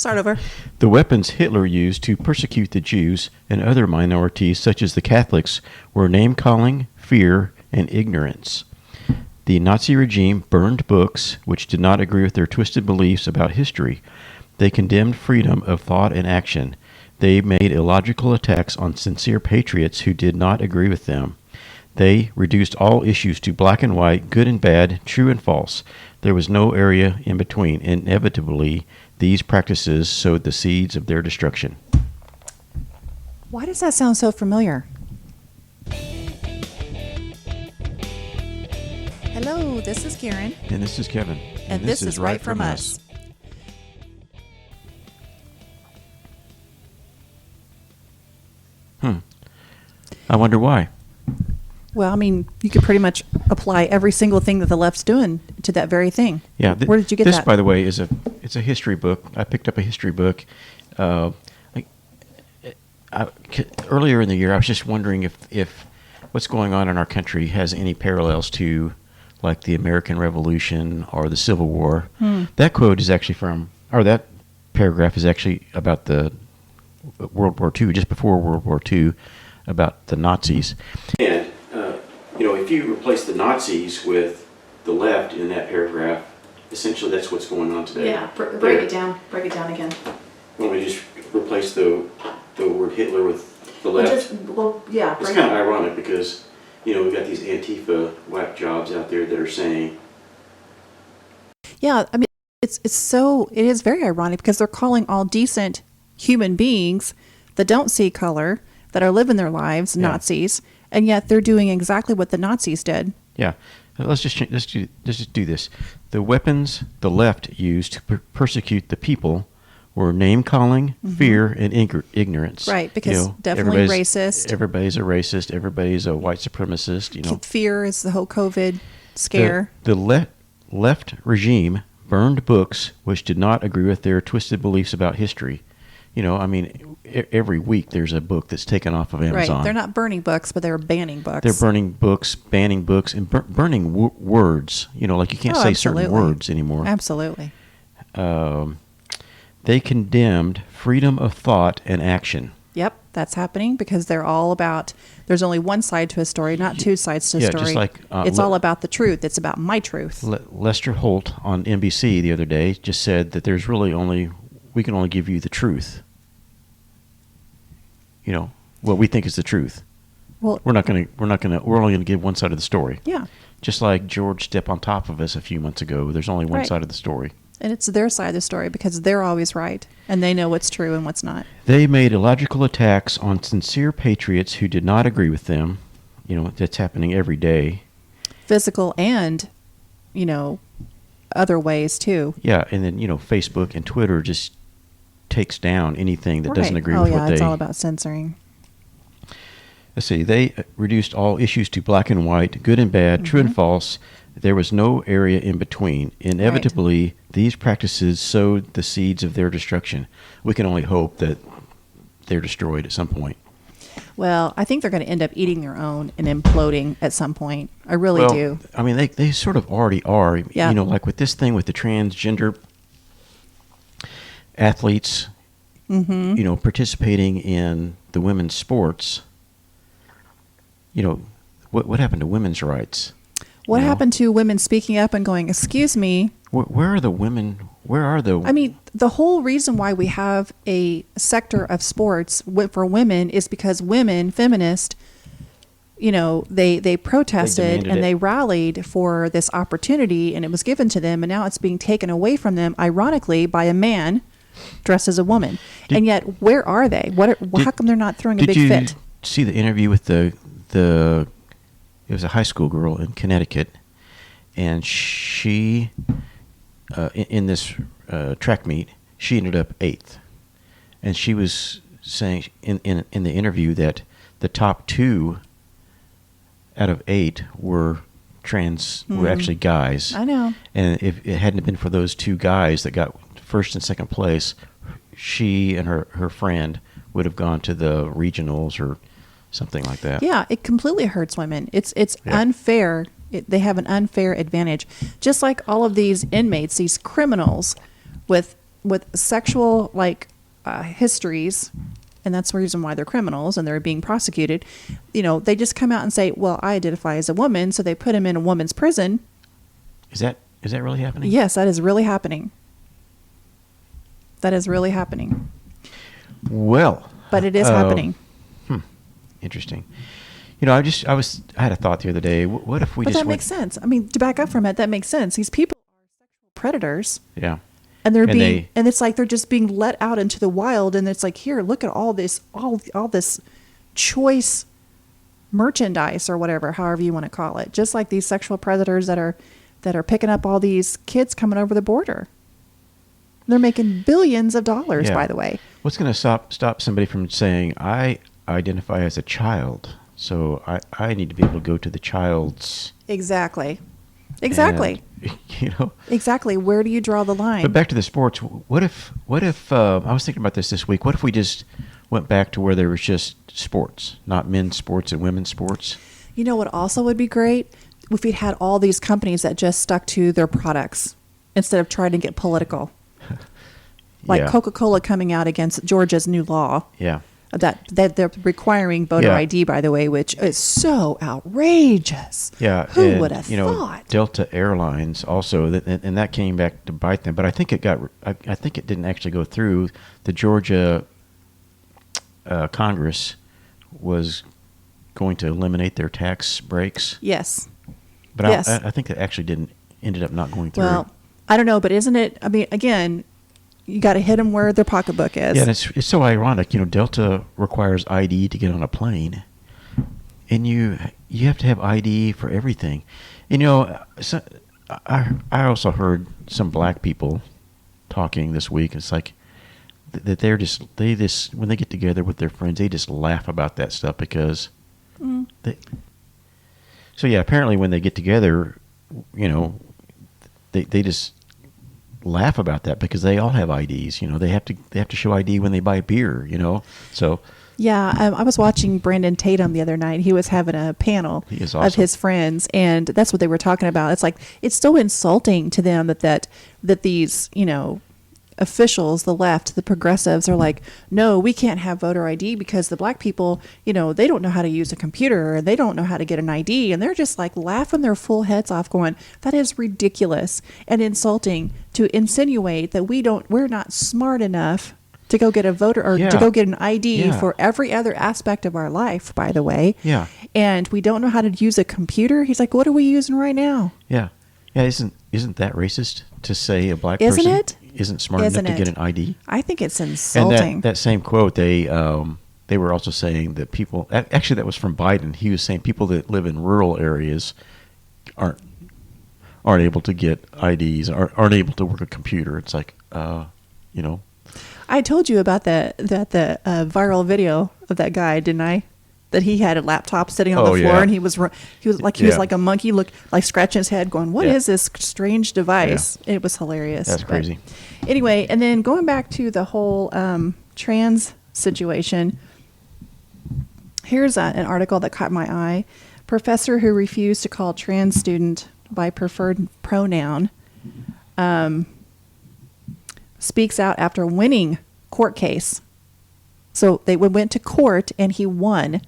Start over. The weapons Hitler used to persecute the Jews and other minorities, such as the Catholics, were name-calling, fear, and ignorance. The Nazi regime burned books which did not agree with their twisted beliefs about history. They condemned freedom of thought and action. They made illogical attacks on sincere patriots who did not agree with them. They reduced all issues to black and white, good and bad, true and false. There was no area in between. Inevitably, these practices sowed the seeds of their destruction. Why does that sound so familiar? Hello, this is Karen. And this is Kevin. And this is Right From Us. I wonder why. Well, I mean, you could pretty much apply every single thing that the left's doing to that very thing. Yeah. Where did you get this, that? This, by the way, it's a history book. I picked up a history book. Earlier in the year, I was just wondering if what's going on in our country has any parallels to, like, the American Revolution or the Civil War. That quote is actually that paragraph is actually about the World War II, just before World War II, about the Nazis. And, if you replace the Nazis with the left in that paragraph, essentially that's what's going on today. Yeah, break it down. Break it down again. Why don't we just replace the word Hitler with the left? It's It's kind of ironic because, we've got these Antifa whack jobs out there that are saying... Yeah, I mean, it is very ironic because they're calling all decent human beings that don't see color, that are living their lives, Nazis, and yet they're doing exactly what the Nazis did. Yeah. Let's just do this. The weapons the left used to persecute the people were name-calling, fear, and ignorance. Right, because definitely racist. Everybody's a racist. Everybody's a white supremacist. Fear is the whole COVID scare. The left regime burned books which did not agree with their twisted beliefs about history. Every week there's a book that's taken off of Amazon. Right. They're not burning books, but they're banning books. They're burning books, banning books, and burning words. Like you can't say certain words anymore. Absolutely. They condemned freedom of thought and action. Yep, that's happening because they're all about, there's only one side to a story, not two sides to a story. Just like, it's all about the truth. It's about my truth. Lester Holt on NBC the other day just said that there's really we can only give you the truth. What we think is the truth. Well, we're only going to give one side of the story. Yeah. Just like George stepped on top of us a few months ago, there's only one side of the story. And it's their side of the story because they're always right and they know what's true and what's not. They made illogical attacks on sincere patriots who did not agree with them. That's happening every day. Physical and, other ways too. Yeah, and then, Facebook and Twitter just takes down anything that doesn't agree with what they... it's all about censoring. Let's see. They reduced all issues to black and white, good and bad, true and false. There was no area in between. Inevitably, these practices sowed the seeds of their destruction. We can only hope that they're destroyed at some point. Well, I think they're going to end up eating their own and imploding at some point. I really do. I mean, they sort of already are. Yeah. Like with this thing with the transgender athletes, participating in the women's sports. What happened to women's rights? What happened to women speaking up and going, excuse me? Where are the women? Where are the... I mean, the whole reason why we have a sector of sports for women is because women, feminists, they protested and they rallied for this opportunity and it was given to them and now it's being taken away from them, ironically, by a man dressed as a woman. And yet, where are they? How come they're not throwing a big fit? Did you see the interview with the it was a high school girl in Connecticut, and she, in this track meet, she ended up 8th. And she was saying in the interview that the top 2 out of 8 were actually guys. I know. And if it hadn't been for those 2 guys that got first and second place, she and her friend would have gone to the regionals or something like that. Yeah, it completely hurts women. It's unfair. They have an unfair advantage. Just like all of these inmates, these criminals with with sexual histories, and that's the reason why they're criminals and they're being prosecuted. They just come out and say, "Well, I identify as a woman," so they put him in a woman's prison. Is that really happening? Yes, that is really happening. That is really happening. Well, but it is happening. Interesting. I had a thought the other day. What if we but just that makes sense. I mean, to back up from it, that makes sense. These people are sexual predators. Yeah. And and it's like they're just being let out into the wild, and it's like, here, look at all this choice merchandise or whatever, however you want to call it. Just like these sexual predators that are picking up all these kids coming over the border. They're making billions of dollars, by the way. What's going to stop somebody from saying, I identify as a child, so I need to be able to go to the child's... Exactly. And, Exactly. Where do you draw the line? But back to the sports. What if I was thinking about this week. What if we just went back to where there was just sports, not men's sports and women's sports? You know what also would be great? If we had all these companies that just stuck to their products instead of trying to get political. Like Coca-Cola coming out against Georgia's new law. Yeah. That they're requiring voter ID, by the way, which is so outrageous. Yeah. Who would have thought? Delta Airlines also, and that came back to bite them. But I think I think it didn't actually go through. The Georgia Congress was going to eliminate their tax breaks. Yes. But yes. I think that actually ended up not going through. Well, I don't know, but isn't it? I mean, again, you got to hit them where their pocketbook is. Yeah, and it's so ironic. Delta requires ID to get on a plane, and you have to have ID for everything. So I also heard some black people talking this week. It's like that they just when they get together with their friends, they just laugh about that stuff because So yeah, apparently when they get together, they just laugh about that because they all have IDs. They have to show ID when they buy beer. So yeah, I was watching Brandon Tatum the other night. He was having a panel of his friends, and that's what they were talking about. It's like it's so insulting to them that these officials, the left, the progressives, are like, no, we can't have voter ID because the black people, they don't know how to use a computer and they don't know how to get an ID. And they're just like laughing their full heads off going, that is ridiculous and insulting to insinuate that we're not smart enough to go get a voter or to go get an ID for every other aspect of our life, by the way. Yeah. And we don't know how to use a computer. He's like, what are we using right now? Yeah. Yeah. Isn't that racist to say a black person isn't smart enough to get an ID? I think it's insulting. And that same quote, they were also saying that people, actually that was from Biden. He was saying people that live in rural areas aren't able to get IDs, aren't able to work a computer. It's like, I told you about the viral video of that guy, didn't I? That he had a laptop sitting on the floor and he was like a monkey, like scratching his head, going, "What is this strange device?" Yeah. It was hilarious. That's crazy. Anyway, and then going back to the whole trans situation, here's an article that caught my eye. Professor who refused to call trans student by preferred pronoun speaks out after winning court case. So they went to court and he won.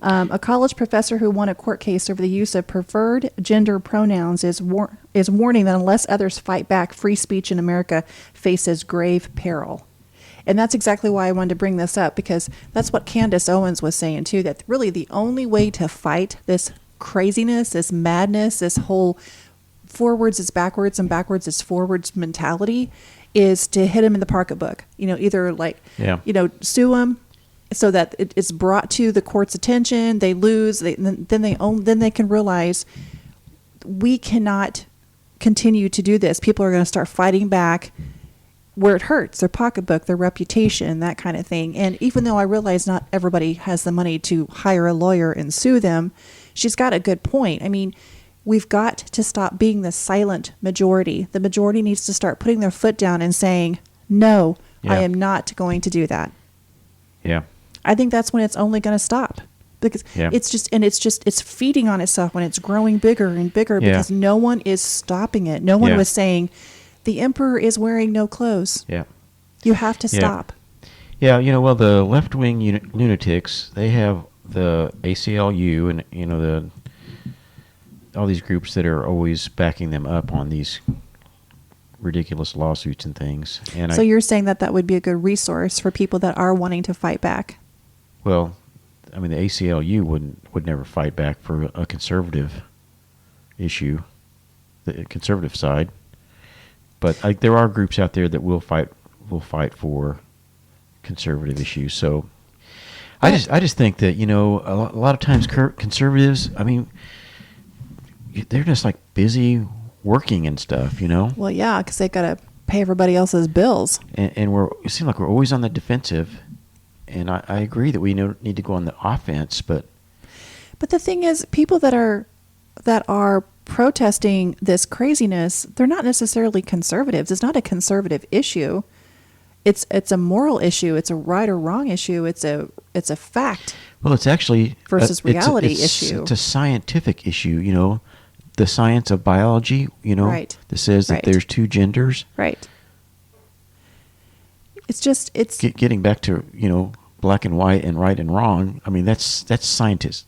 A college professor who won a court case over the use of preferred gender pronouns is warning that unless others fight back, free speech in America faces grave peril. And that's exactly why I wanted to bring this up, because that's what Candace Owens was saying too, that really the only way to fight this craziness, this madness, this whole forwards is backwards and backwards is forwards mentality is to hit them in the pocketbook. Either sue them so that it's brought to the court's attention. They lose. Then they can realize we cannot continue to do this. People are going to start fighting back where it hurts, their pocketbook, their reputation, that kind of thing. And even though I realize not everybody has the money to hire a lawyer and sue them, she's got a good point. I mean, we've got to stop being the silent majority. The majority needs to start putting their foot down and saying, no, I am not going to do that. Yeah. I think that's when it's only going to stop, because it's feeding on itself when it's growing bigger and bigger because no one is stopping it. No one was saying The emperor is wearing no clothes. Yeah. You have to Yeah. stop. Yeah, well, the left-wing lunatics, they have the ACLU and, all these groups that are always backing them up on these ridiculous lawsuits and things. And So you're saying that would be a good resource for people that are wanting to fight back? Well, I mean, the ACLU would never fight back for a conservative issue, the conservative side. But there are groups out there that will fight for conservative issues. So I just think that a lot of times conservatives, I mean, they're just like busy working and stuff, Well, yeah, because they got to pay everybody else's bills. And it seems like we're always on the defensive. And I agree that we need to go on the offense, but the thing is, people that are protesting this craziness, they're not necessarily conservatives. It's not a conservative issue. It's a moral issue. It's a right or wrong issue. It's a fact. Well, it's actually versus reality issue. It's a scientific issue. The science of biology. Right. That says that there's two genders. Right. It's getting back to black and white and right and wrong. I mean that's science.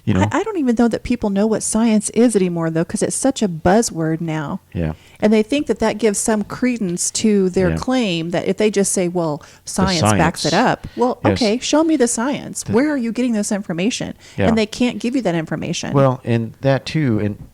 I don't even know that people know what science is anymore, though, because it's such a buzzword now. Yeah. And they think that gives some credence to their claim that if they just say, well, science backs it up. Well, yes. Okay, show me the science. Where are you getting this information? Yeah. And they can't give you that information. Well, and that too, and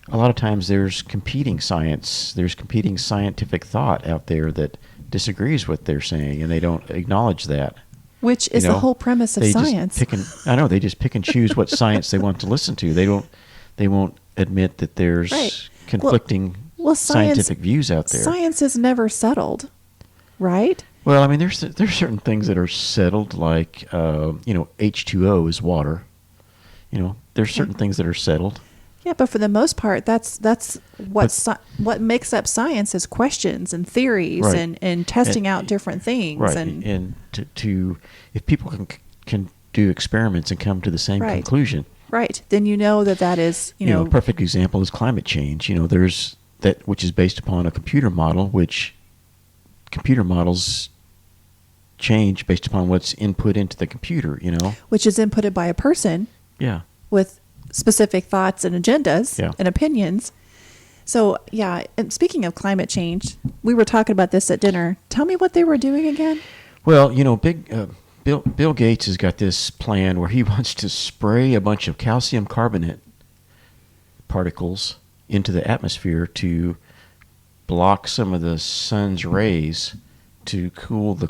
a lot of times there's competing science. There's competing scientific thought out there that disagrees with what they're saying, and they don't acknowledge that. Which is the whole premise of science. They just pick and choose what science they want to listen to. They won't admit that there's conflicting scientific views out there. Science is never settled, right? Well, I mean, there's certain things that are settled, like H2O is water. There's certain things that are settled. Yeah, but for the most part, that's what makes up science is questions and theories and testing out different things. Right, and to if people can do experiments and come to the same conclusion. Right, then that is a perfect example is climate change. There's that which is based upon a computer model, which computer models change based upon what's input into the computer. Which is inputted by a person. Yeah. With specific thoughts and agendas and opinions. So, and speaking of climate change, we were talking about this at dinner. Tell me what they were doing again. Well, Bill Gates has got this plan where he wants to spray a bunch of calcium carbonate particles into the atmosphere to block some of the sun's rays to cool the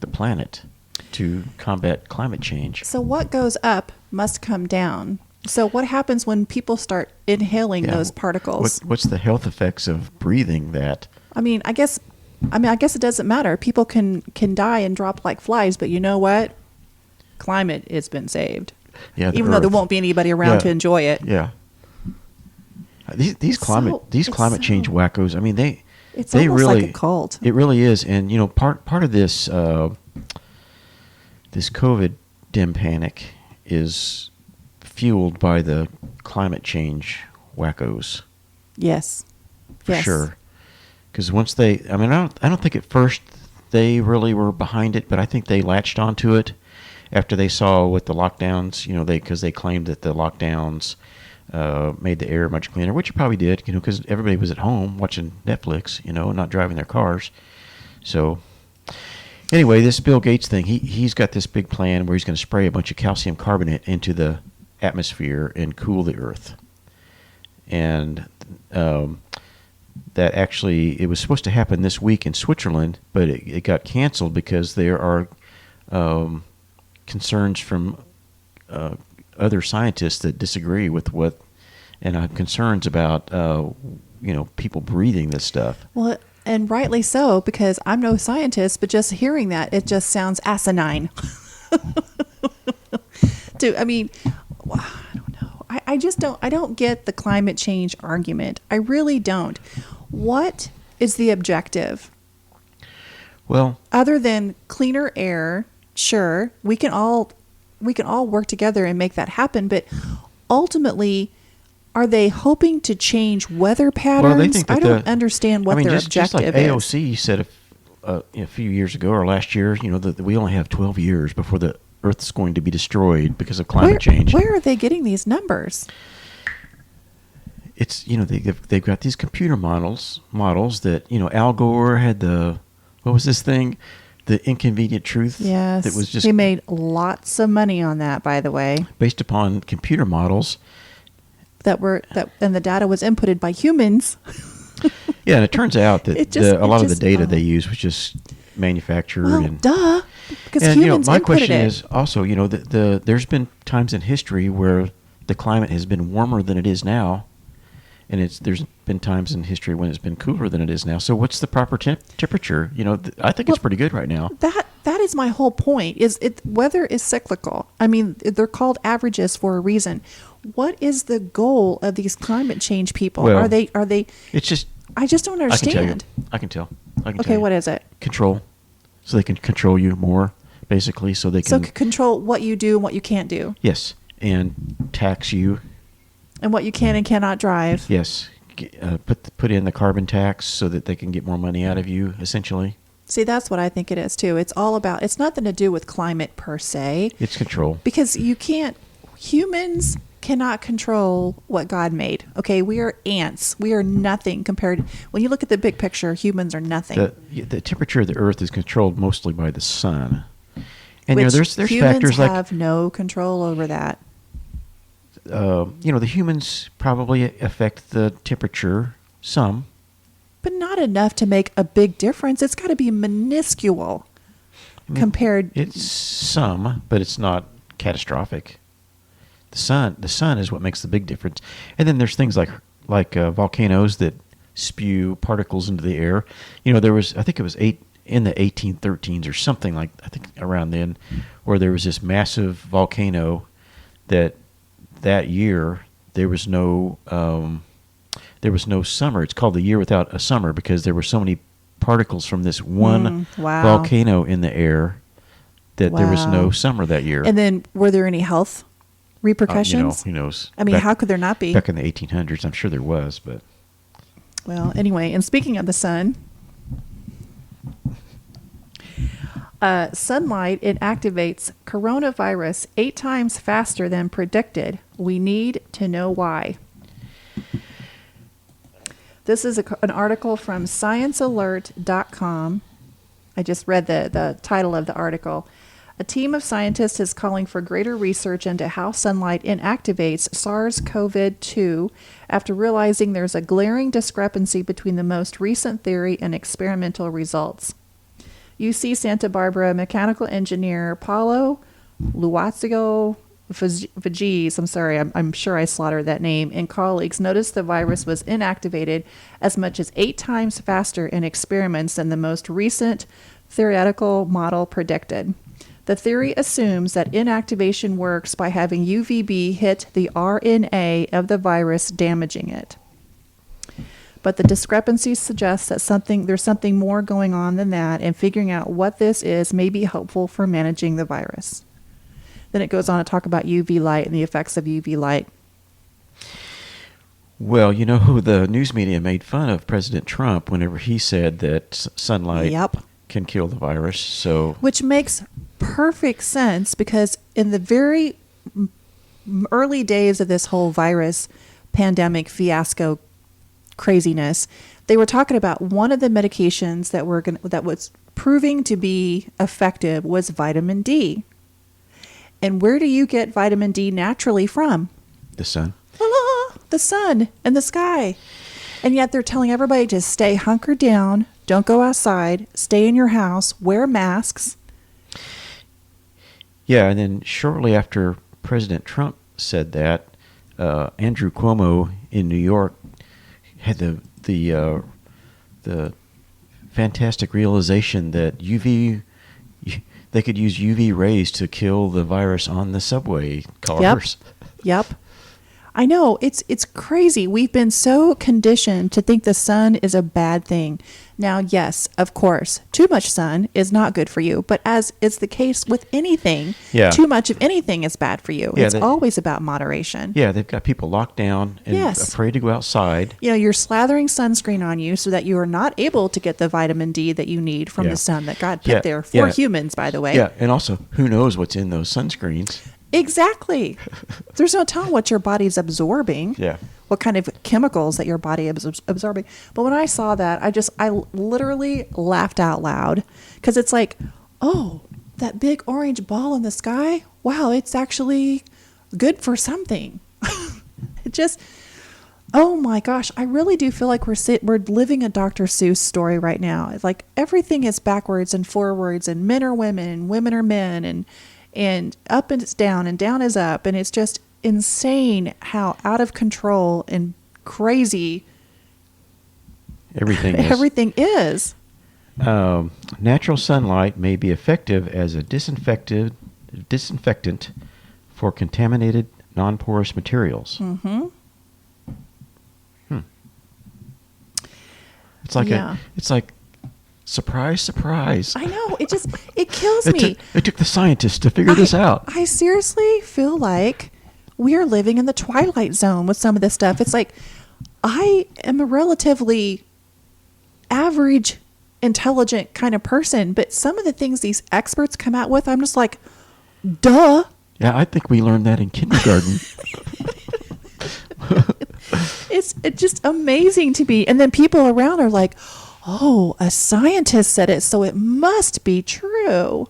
planet, to combat climate change. So what goes up must come down. So what happens when people start inhaling those particles? What's the health effects of breathing that? I guess it doesn't matter. People can die and drop like flies, but you know what? Climate has been saved. Yeah, even though there won't be anybody around to enjoy it. Yeah. These climate change wackos. I mean, it's they almost really like a cult. It really is, and part of this this COVID dim panic is fueled by the climate change wackos. Yes. For sure. Because once I don't think at first they really were behind it, but I think they latched onto it after they saw what the lockdowns, because they claimed that the lockdowns made the air much cleaner, which it probably did, because everybody was at home watching Netflix, not driving their cars. So anyway, this Bill Gates thing, he's got this big plan where he's going to spray a bunch of calcium carbonate into the atmosphere and cool the earth. And that actually, it was supposed to happen this week in Switzerland, but it got canceled because there are concerns from other scientists that disagree with what, and have concerns about people breathing this stuff. Well, and rightly so, because I'm no scientist, but just hearing that, it just sounds asinine. I don't know. I don't get the climate change argument. I really don't. What is the objective? Well, other than cleaner air, sure, we can all work together and make that happen, but ultimately, Are they hoping to change weather patterns? Well, they think that I don't understand what their objective just like is. AOC said a few years ago or last year, that we only have 12 years before the Earth's going to be destroyed because of climate change. Where are they getting these numbers? It's they've got these computer models that Al Gore had what was this thing, the Inconvenient Truth. Yes, that was just he made lots of money on that, by the way, based upon computer models and the data was inputted by humans. Yeah, and it turns out that a lot of the data they used was just manufactured. Well, duh, because and humans my inputted question it. is also, there's been times in history where the climate has been warmer than it is now, and there's been times in history when it's been cooler than it is now. So what's the proper temperature? I think it's pretty good right now. That is my whole point. Weather is cyclical. I mean, they're called averages for a reason. What is the goal of these climate change people? Well, are they? It's just I just don't understand. I can tell. Okay, what is it? Control. So they can control you more, basically. So they can control what you do and what you can't do. Yes, and tax you. And what you can and cannot drive. Yes, put in the carbon tax so that they can get more money out of you, essentially. See, that's what I think it is too. It's nothing to do with climate per se. It's control. Because humans cannot control what God made. Okay, we are ants. We are nothing compared. When you look at the big picture, humans are nothing. The temperature of the Earth is controlled mostly by the sun, and Which there's humans factors like have no control over that. The humans probably affect the temperature some, but not enough to make a big difference. It's got to be minuscule compared. It's some, but it's not catastrophic. The sun is what makes the big difference. And then there's things like volcanoes that spew particles into the air. There was, I think it was in the 1813s or something like, I think around then, where there was this massive volcano that year there was no summer. It's called the year without a summer because there were so many particles from this one volcano in the air that there was no summer that year. And then were there any health repercussions? Who knows? I mean, how could there not be? Back in the 1800s, I'm sure there was, but... Well, anyway, and speaking of the sun, sunlight inactivates coronavirus 8 times faster than predicted. We need to know why. This is an article from sciencealert.com. I just read the title of the article. A team of scientists is calling for greater research into how sunlight inactivates SARS-CoV-2 after realizing there's a glaring discrepancy between the most recent theory and experimental results. UC Santa Barbara mechanical engineer Paulo Luazio Vagis, I'm sure I slaughtered that name, and colleagues noticed the virus was inactivated as much as 8 times faster in experiments than the most recent theoretical model predicted. The theory assumes that inactivation works by having UVB hit the RNA of the virus, damaging it. But the discrepancy suggests that there's something more going on than that, and figuring out what this is may be helpful for managing the virus. Then it goes on to talk about UV light and the effects of UV light. Well, the news media made fun of President Trump whenever he said that sunlight can kill the virus. So, which makes perfect sense because in the very early days of this whole virus pandemic fiasco craziness, they were talking about one of the medications that was proving to be effective was vitamin D. And where do you get vitamin D naturally from? The sun. The sun and the sky. And yet they're telling everybody to stay hunkered down, don't go outside, stay in your house, wear masks. Yeah, and then shortly after President Trump said that, Andrew Cuomo in New York had the fantastic realization that they could use UV rays to kill the virus on the subway cars. Yep. I know it's crazy. We've been so conditioned to think the sun is a bad thing. Now, yes, of course, too much sun is not good for you. But as is the case with anything, too much of anything is bad for you. It's always about moderation. Yeah, they've got people locked down and afraid to go outside. You know, you're slathering sunscreen on you so that you are not able to get the vitamin D that you need from the sun that God put there for humans, by the way. Yeah, and also, who knows what's in those sunscreens? Exactly. There's no telling what your body's absorbing. Yeah. What kind of chemicals that your body is absorbing. But when I saw that, I literally laughed out loud because it's like, oh, that big orange ball in the sky. Wow, it's actually good for something. It just, oh my gosh, I really do feel like we're living a Dr. Seuss story right now. It's like everything is backwards and forwards, and men are women and women are men, and up and it's down and down is up, and it's just insane how out of control and crazy everything is. Natural sunlight may be effective as a disinfectant for contaminated non-porous materials. Mm-hmm. It's like surprise, surprise. I know. It kills me. It took the scientists to figure this out. I seriously feel like we are living in the Twilight Zone with some of this stuff. It's like, I am a relatively average, intelligent kind of person, but some of the things these experts come out with, I'm just like, duh. Yeah, I think we learned that in kindergarten. It's just amazing to me. And then people around are like, oh, a scientist said it, so it must be true.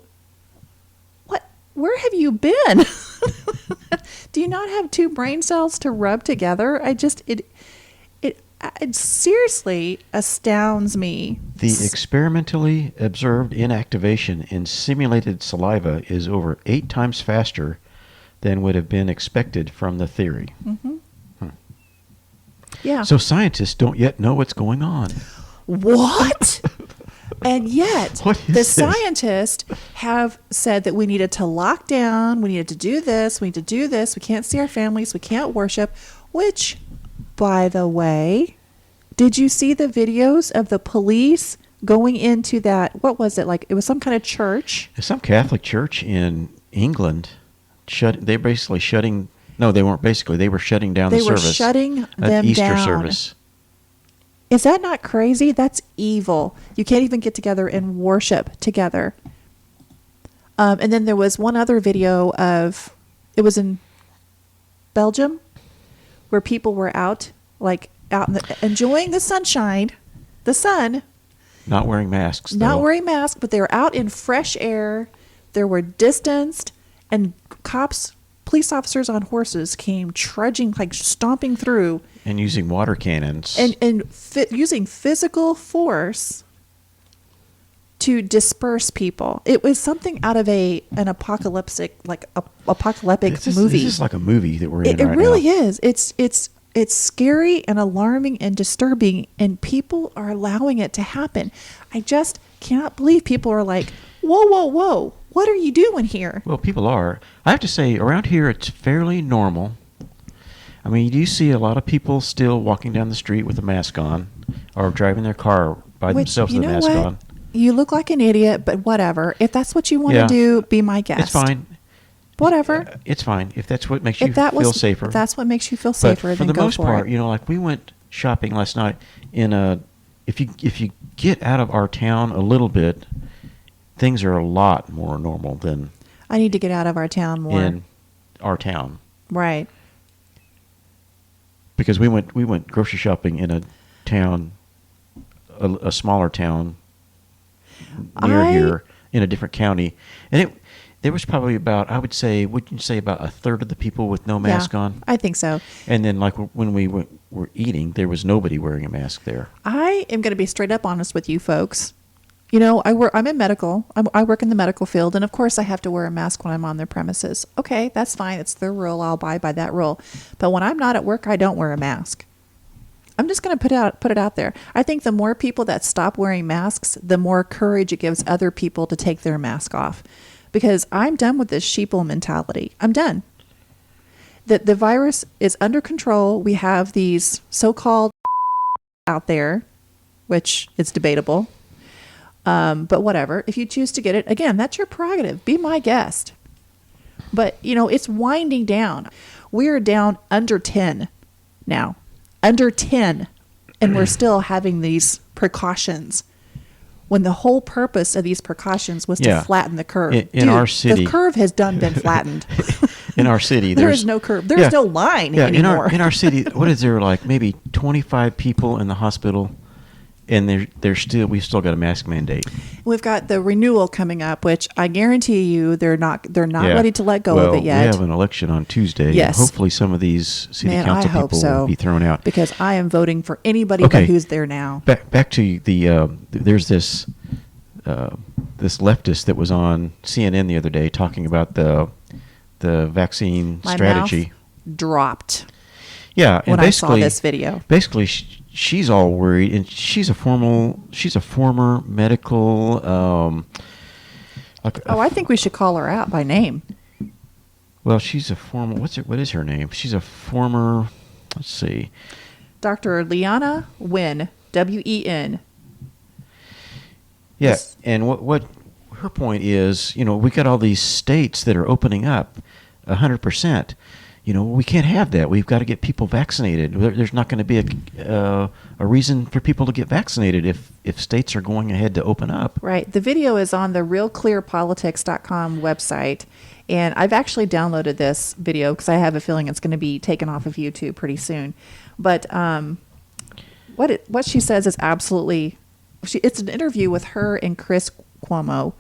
What? Where have you been? Do you not have two brain cells to rub together? It seriously astounds me. The experimentally observed inactivation in simulated saliva is over 8 times faster than would have been expected from the theory. Mm-hmm. Yeah. So scientists don't yet know what's going on. What? And yet, the scientists have said that we needed to lock down, we needed to do this, we need to do this, we can't see our families, we can't worship, which, by the way, did you see the videos of the police going into that, what was it, like it was some kind of church? Some Catholic church in England, they were shutting down the service. They were shutting them down. Easter service. Is that not crazy? That's evil. You can't even get together and worship together. And then there was one other video it was in Belgium, where people were out enjoying the sunshine, the sun. Not wearing masks. Not wearing masks, but they were out in fresh air. They were distanced, and police officers on horses came trudging, like stomping through. And using water cannons. And using physical force to disperse people. It was something out of an apocalyptic movie. This is like a movie that we're in right now. It really is. It's scary and alarming and disturbing, and people are allowing it to happen. I just cannot believe people are like, whoa, whoa, whoa. What are you doing here? Well, people are. I have to say, around here, it's fairly normal. I mean, you do see a lot of people still walking down the street with a mask on or driving their car by themselves with a mask on. You look like an idiot, but whatever. If that's what you want to do, be my guest. It's fine. Whatever. It's fine. If that's what makes you feel safer. If that's what makes you feel safer, then go for it. For the most part, like we went shopping last night if you get out of our town a little bit, things are a lot more normal than I need to get out of our town more. In our town. Right. Because we went grocery shopping in a town, a smaller town near here in a different county, and there was probably about, I would say, wouldn't you say about a third of the people with no mask on? I think so. And then like when we were eating, there was nobody wearing a mask there. I am going to be straight up honest with you folks. You know, I'm in medical. I work in the medical field, and of course I have to wear a mask when I'm on their premises. Okay, that's fine. It's their rule. I'll abide by that rule. But when I'm not at work, I don't wear a mask. I'm just going to put it out there. I think the more people that stop wearing masks, the more courage it gives other people to take their mask off. Because I'm done with this sheeple mentality. I'm done. the virus is under control. We have these so-called out there, which is debatable. But whatever. If you choose to get it, again, that's your prerogative. Be my guest. But, it's winding down. We are down under 10 now. Under 10. And we're still having these precautions. When the whole purpose of these precautions was to flatten the curve. In our city. The curve has been flattened. In our city. There is no curve. There's no line anymore. In our city, what is there, like maybe 25 people in the hospital? And we've still got a mask mandate. We've got the renewal coming up, which I guarantee you they're not ready to let go of it yet. We have an election on Tuesday. Yes. And hopefully some of these city council people will be thrown out. Because I am voting for anybody but who's there now. Back to the there's this leftist that was on CNN the other day talking about the vaccine strategy. Mouth dropped. Yeah, and when I saw this video. Basically, she's all worried, and she's a former medical. I think we should call her out by name. Well, she's a former. What is her name? She's a former. Let's see. Dr. Liana Wen, W-E-N. Yeah, and what her point is, we got all these states that are opening up 100%. We can't have that. We've got to get people vaccinated. There's not going to be a reason for people to get vaccinated if states are going ahead to open up. Right. The video is on the realclearpolitics.com website, and I've actually downloaded this video because I have a feeling it's going to be taken off of YouTube pretty soon. But what she says is absolutely... It's an interview with her and Chris Cuomo.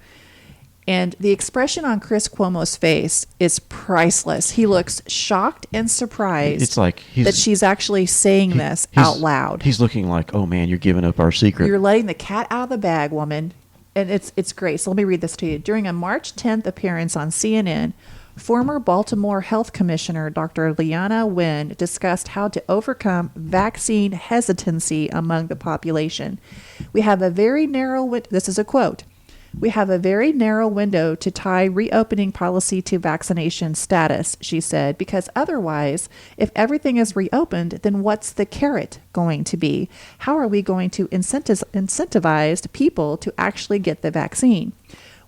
And the expression on Chris Cuomo's face is priceless. He looks shocked and surprised it's like that she's actually saying this out loud. He's looking like, oh man, you're giving up our secret. You're letting the cat out of the bag, woman. And it's great. So let me read this to you. During a March 10th appearance on CNN, former Baltimore Health Commissioner Dr. Liana Wen discussed how to overcome vaccine hesitancy among the population. We have a very narrow, this is a quote, "We have a very narrow window to tie reopening policy to vaccination status," she said, because otherwise, if everything is reopened, then what's the carrot going to be? How are we going to incentivize people to actually get the vaccine?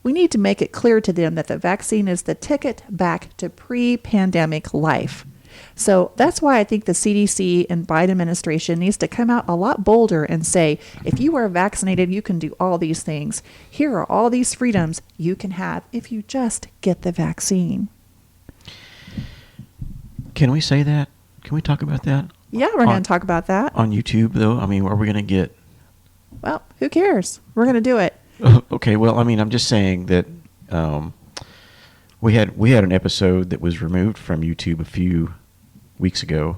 We need to make it clear to them that the vaccine is the ticket back to pre-pandemic life. So that's why I think the CDC and Biden administration needs to come out a lot bolder and say, if you are vaccinated, you can do all these things. Here are all these freedoms you can have if you just get the vaccine. Can we say that? Can we talk about that? Yeah, we're going to talk about that. On YouTube, though? I mean, are we going to get... Well, who cares? We're going to do it. Okay, well, I mean, I'm just saying that we had an episode that was removed from YouTube a few weeks ago,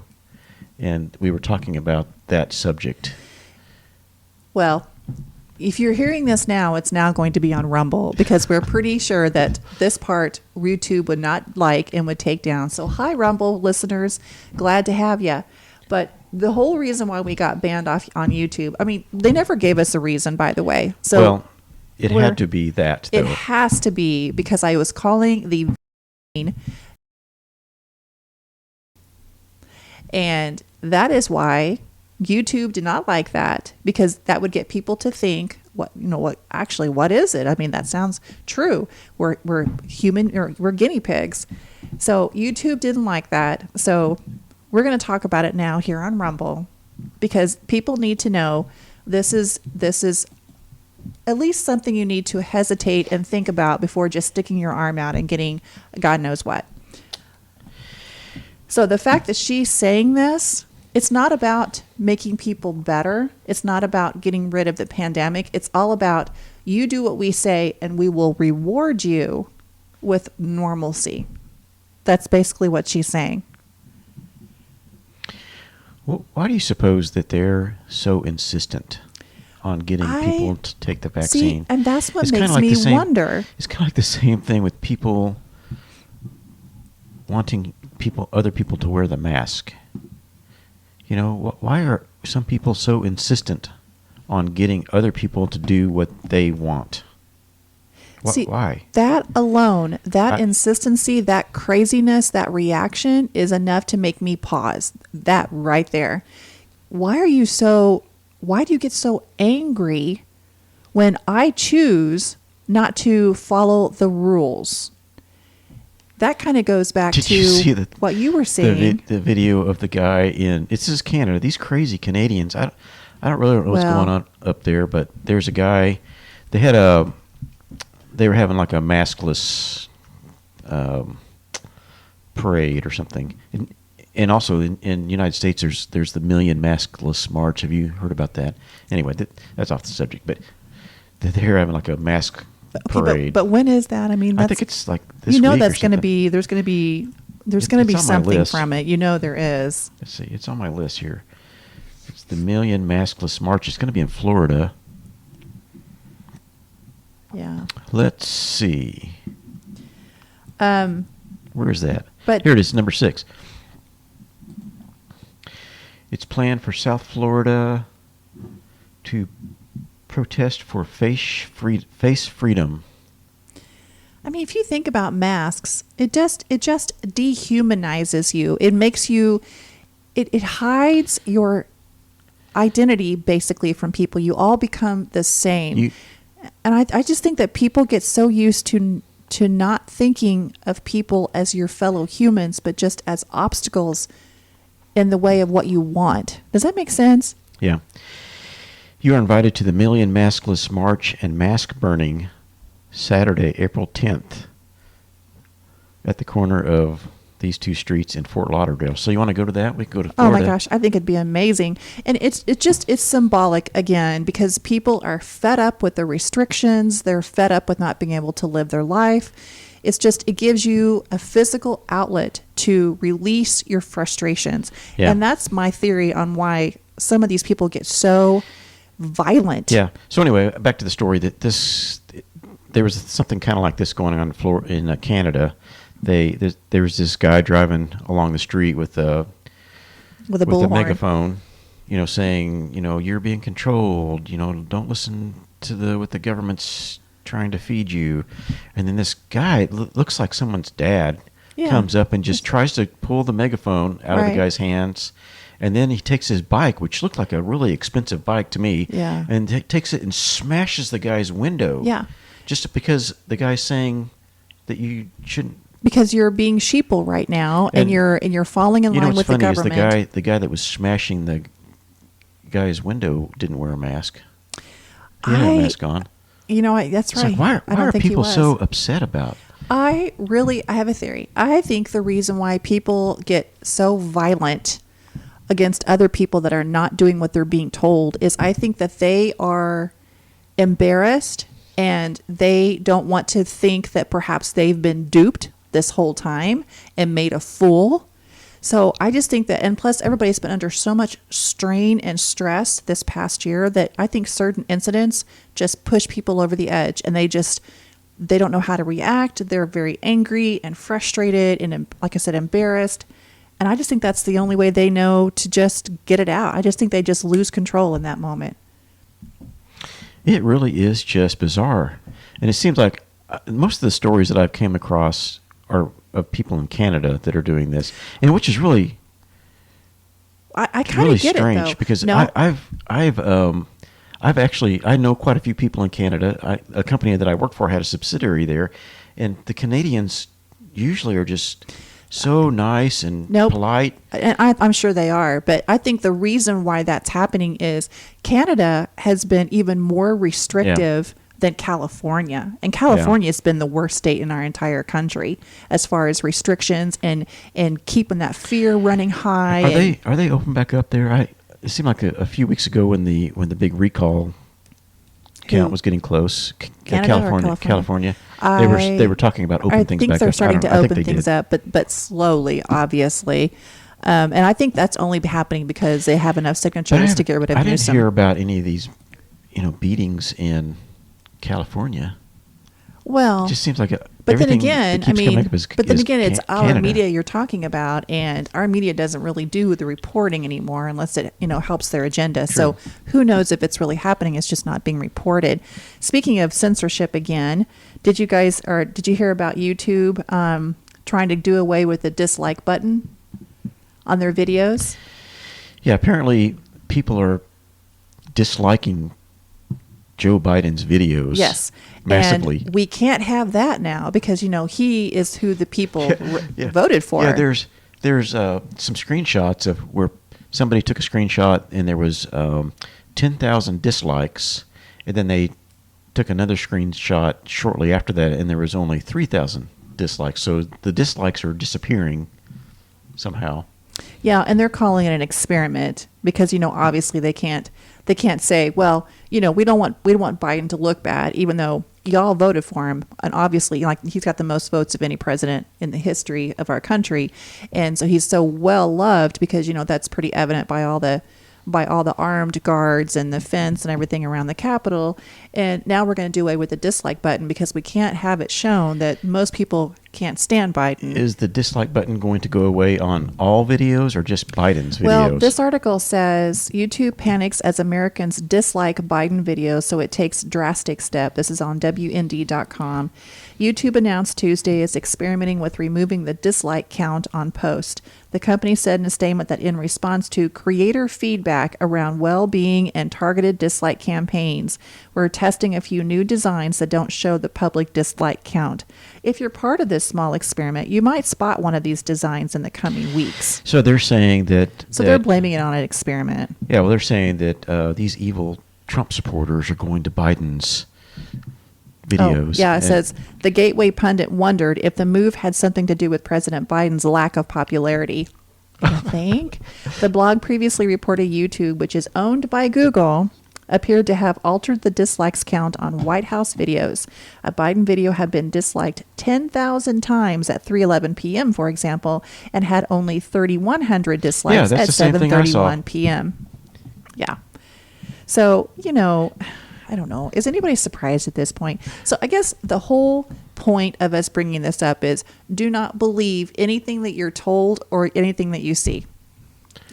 and we were talking about that subject. Well, if you're hearing this now, it's now going to be on Rumble, because we're pretty sure that this part YouTube would not like and would take down. So hi, Rumble listeners. Glad to have you. But the whole reason why we got banned off on YouTube, I mean, they never gave us a reason, by the way. So well, it had to be that, though. It has to be, because I was calling the and that is why YouTube did not like that, because that would get people to think, what is it? I mean, that sounds true. We're human, or we're guinea pigs. So YouTube didn't like that. So we're going to talk about it now here on Rumble, because people need to know this is at least something you need to hesitate and think about before just sticking your arm out and getting God knows what. So the fact that she's saying this, it's not about making people better. It's not about getting rid of the pandemic. It's all about, you do what we say and we will reward you with normalcy. That's basically what she's saying. Well, why do you suppose that they're so insistent on getting people to take the vaccine? See, and that's what makes me wonder. It's kind of like the same thing with people wanting other people to wear the mask. You know, why are some people so insistent on getting other people to do what they want? See, Why? That alone, that insistency, that craziness, that reaction is enough to make me pause. That right there. Why do you get so angry when I choose not to follow the rules? That kind of goes back Did to you see what you were saying. The video of the guy this is Canada. These crazy Canadians. I don't really know what's going on up there, but there's a guy. They were having like a maskless parade or something, and also in the United States there's the Million Maskless March. Have you heard about that? Anyway, that's off the subject, but they're having like a mask parade. But when is that? I mean, I think it's like this week that's or going to be there's going to be something from it. There is. Let's see. It's on my list here. It's the Million Maskless March. It's going to be in Florida. Yeah. Let's see. Where is that? But here it is, number 6. It's planned for South Florida to protest for face freedom. I mean, if you think about masks, it just dehumanizes you. It makes you, it hides your identity basically from people. You all become the same. And I just think that people get so used to not thinking of people as your fellow humans, but just as obstacles in the way of what you want. Does that make sense? Yeah. You are invited to the Million Maskless March and mask burning Saturday, April 10th at the corner of these 2 streets in Fort Lauderdale. So you want to go to that? We can go to Florida. Oh my gosh, I think it'd be amazing. And it's symbolic again because people are fed up with the restrictions. They're fed up with not being able to live their life. It gives you a physical outlet to release your frustrations. Yeah. And that's my theory on why some of these people get so violent. Yeah. So anyway, back to the story that there was something kind of like this going on in Canada. There was this guy driving along the street with a bullhorn, megaphone, saying, you're being controlled. Don't listen to what the government's trying to feed you. And then this guy looks like someone's dad comes up and just tries to pull the megaphone out of the guy's hands. And then he takes his bike, which looked like a really expensive bike to me, and takes it and smashes the guy's window. Yeah. Just because the guy's saying that you shouldn't. Because you're being sheeple right now, and you're falling in line with the government. Is the guy that was smashing the guy's window didn't wear a mask. He had a mask on. That's right. Like, why are people so upset about? I have a theory. I think the reason why people get so violent against other people that are not doing what they're being told is I think that they are embarrassed and they don't want to think that perhaps they've been duped this whole time and made a fool. So I just think that, and plus everybody's been under so much strain and stress this past year that I think certain incidents just push people over the edge and they don't know how to react. They're very angry and frustrated and, like I said, embarrassed. And I just think that's the only way they know to just get it out. I just think they just lose control in that moment. It really is just bizarre. And it seems like most of the stories that I've came across are of people in Canada that are doing this, and which is really I kind of get strange it, though. because No. I've actually I know quite a few people in Canada. A company that I work for had a subsidiary there, and the Canadians usually are just so nice and polite. And I'm sure they are, but I think the reason why that's happening is Canada has been even more restrictive than California. And California has been the worst state in our entire country as far as restrictions and keeping that fear running high. Are they open back up there? It seemed like a few weeks ago when the big recall count was getting close. California. They were talking about opening things back up. I think they're starting to open things up, but slowly, obviously. And I think that's only happening because they have enough signatures to get rid of Newsom. I didn't hear about any of these, beatings in California. Well, it just seems like But then everything again, that keeps coming up is it's our Canada. media you're talking about, and our media doesn't really do the reporting anymore unless it, helps their agenda. True. So who knows if it's really happening? It's just not being reported. Speaking of censorship again, did you hear about YouTube trying to do away with the dislike button on their videos? Yeah, apparently people are disliking Joe Biden's videos. Yes. Massively. And we can't have that now because, he is who the people voted for. Yeah, there's some screenshots of where somebody took a screenshot and there was 10,000 dislikes, and then they took another screenshot shortly after that and there was only 3,000 dislikes. So the dislikes are disappearing somehow. Yeah, and they're calling it an experiment because, obviously they can't say, well, we don't want Biden to look bad, even though y'all voted for him. And obviously, he's got the most votes of any president in the history of our country. And so he's so well loved because, that's pretty evident by all the armed guards and the fence and everything around the Capitol. And now we're going to do away with the dislike button because we can't have it shown that most people can't stand Biden. Is the dislike button going to go away on all videos or just Biden's videos? Well, this article says YouTube panics as Americans dislike Biden videos, so it takes drastic step. This is on WND.com. YouTube announced Tuesday it's experimenting with removing the dislike count on posts. The company said in a statement that in response to creator feedback around well-being and targeted dislike campaigns, we're testing a few new designs that don't show the public dislike count. If you're part of this small experiment, you might spot one of these designs in the coming weeks. So they're saying that... So they're blaming it on an experiment. Yeah, well, they're saying that these evil Trump supporters are going to Biden's videos. Oh, yeah, it says the Gateway pundit wondered if the move had something to do with President Biden's lack of popularity. I think. The blog previously reported YouTube, which is owned by Google, appeared to have altered the dislikes count on White House videos. A Biden video had been disliked 10,000 times at 3:11 p.m., for example, and had only 3,100 dislikes at 7:31 p.m. Yeah. So, I don't know. Is anybody surprised at this point? So I guess the whole point of us bringing this up is do not believe anything that you're told or anything that you see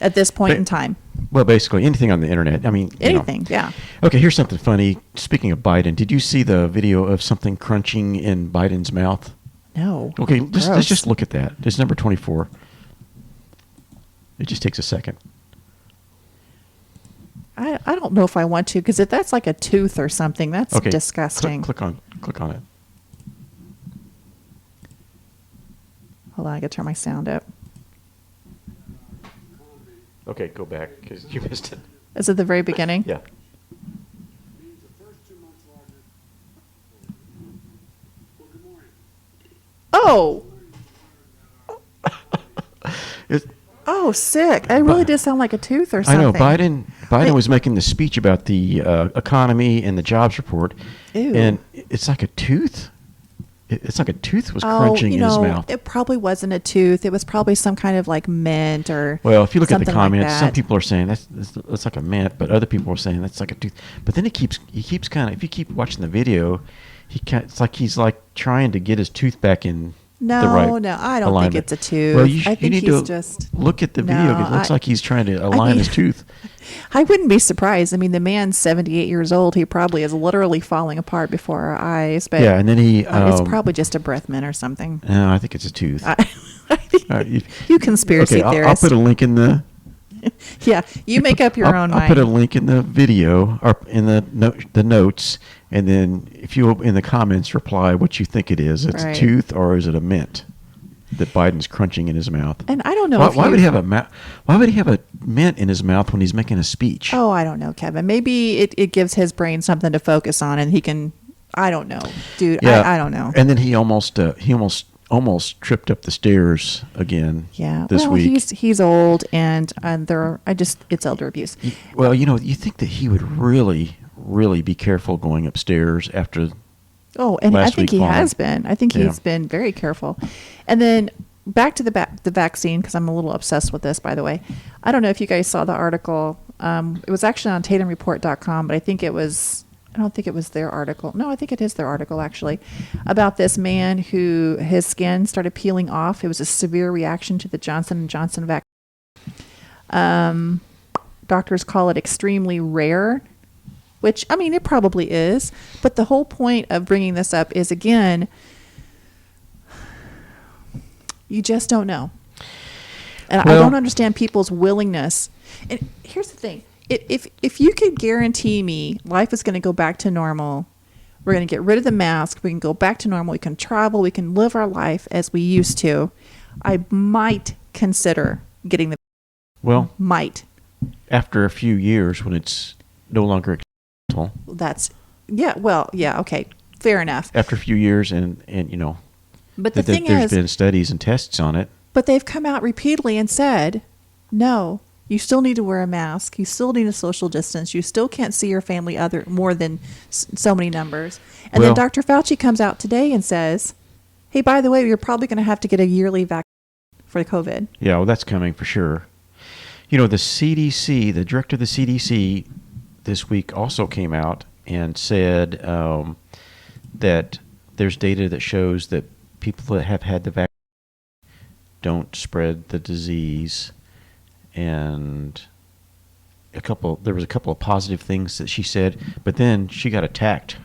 at this point in time. Well, basically anything on the internet. I mean, anything, yeah. Okay, here's something funny. Speaking of Biden, did you see the video of something crunching in Biden's mouth? No. Okay, let's just look at that. It's number 24. It just takes a second. I don't know if I want to, because if that's like a tooth or something, that's disgusting. Click on it. Hold on, I gotta turn my sound up. Okay, go back because you missed it. Is it the very beginning? Yeah. Oh. Oh, sick. It really did sound like a tooth or something. I know. Biden was making the speech about the economy and the jobs report. Ew. And it's like a tooth. It's like a tooth was crunching in his mouth. It probably wasn't a tooth. It was probably some kind of like mint or Well, if you look at the something comments, like some that. people are saying that's like a mint, but other people are saying that's like a tooth. But then he keeps kind of, if you keep watching the video, it's like he's like trying to get his tooth back in the right I don't alignment. think it's a tooth. Well, I think need he's to just look at the video. It looks like he's trying to align his tooth. I wouldn't be surprised. I mean, the man's 78 years old. He probably is literally falling apart before our eyes. But yeah, and then it's probably just a breath mint or something. No, I think it's a tooth. You conspiracy theorist. I'll put a link in the. Yeah, you make up your own mind. I'll put a link in the video or in the notes, and then if you in the comments reply what you think it is. It's a tooth or is it a mint that Biden's crunching in his mouth? And I don't know why would he have a mint in his mouth when he's making a speech? Oh, I don't know, Kevin. Maybe it gives his brain something to focus on, and he can. I don't know, dude. Yeah, I don't know. And then he almost tripped up the stairs again. Yeah. This week. He's old, and it's elder abuse. Well, you think that he would really be careful going upstairs after. Oh, and I think he has been. I think he's been very careful. And then back to the vaccine, because I'm a little obsessed with this, by the way. I don't know if you guys saw the article. It was actually on TatumReport.com, but I think it was I don't think it was their article. No, I think it is their article actually, about this man who his skin started peeling off. It was a severe reaction to the Johnson & Johnson vaccine. Doctors call it extremely rare, which, I mean, it probably is. But the whole point of bringing this up is, again, you just don't know. And I don't understand people's willingness. And here's the thing. If you could guarantee me life is going to go back to normal, we're going to get rid of the mask, we can go back to normal, we can travel, we can live our life as we used to, I might consider getting the Well, might. After a few years when it's no longer acceptable. Okay, fair enough. After a few years and you know, but the thing there's is, been studies and tests on it. But they've come out repeatedly and said, no, you still need to wear a mask. You still need a social distance. You still can't see your family more than so many numbers. And then Dr. Fauci comes out today and says, hey, by the way, you're probably going to have to get a yearly vaccine for COVID. Yeah, well, that's coming for sure. You know, the CDC, the director of the CDC this week also came out and said that there's data that shows that people that have had the vaccine don't spread the disease, and there was a couple of positive things that she said, but then she got attacked.